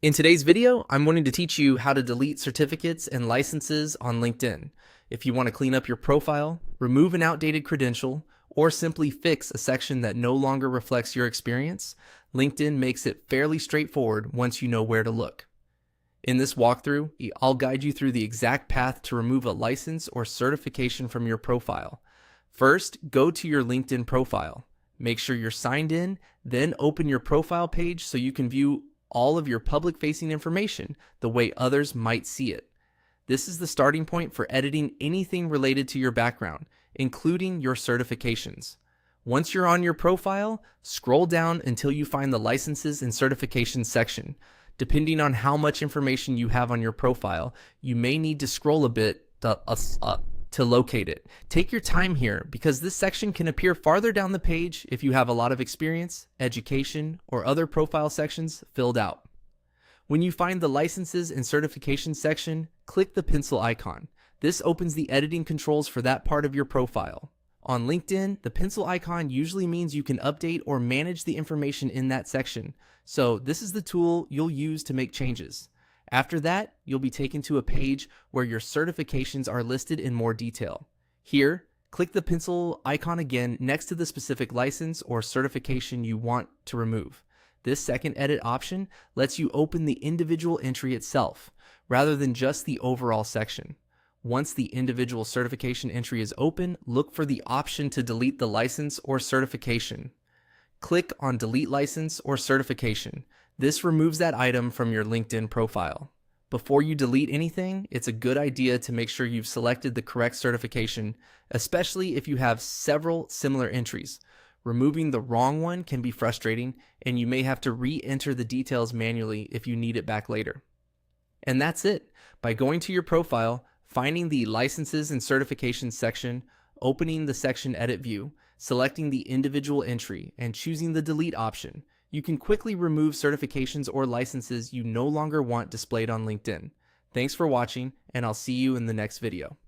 In today's video, I'm wanting to teach you how to delete certificates and licenses on LinkedIn. If you want to clean up your profile, remove an outdated credential, or simply fix a section that no longer reflects your experience, LinkedIn makes it fairly straightforward once you know where to look. In this walkthrough, I'll guide you through the exact path to remove a license or certification from your profile. First, go to your LinkedIn profile. Make sure you're signed in, then open your profile page so you can view all of your public-facing information the way others might see it. This is the starting point for editing anything related to your background, including your certifications. Once you're on your profile, scroll down until you find the Licenses and Certifications section. Depending on how much information you have on your profile, you may need to scroll a bit to locate it. Take your time here because this section can appear farther down the page if you have a lot of experience, education, or other profile sections filled out. When you find the Licenses and Certifications section, click the pencil icon. This opens the editing controls for that part of your profile. On LinkedIn, the pencil icon usually means you can update or manage the information in that section, so this is the tool you'll use to make changes. After that, you'll be taken to a page where your certifications are listed in more detail. Here, click the pencil icon again next to the specific license or certification you want to remove. This second edit option lets you open the individual entry itself, rather than just the overall section. Once the individual certification entry is open, look for the option to delete the license or certification. Click on Delete License or Certification. This removes that item from your LinkedIn profile. Before you delete anything, it's a good idea to make sure you've selected the correct certification, especially if you have several similar entries. Removing the wrong one can be frustrating, and you may have to re-enter the details manually if you need it back later. And that's it. By going to your profile, finding the Licenses and Certifications section, opening the section Edit View, selecting the individual entry, and choosing the Delete option, you can quickly remove certifications or licenses you no longer want displayed on LinkedIn. Thanks for watching, and I'll see you in the next video.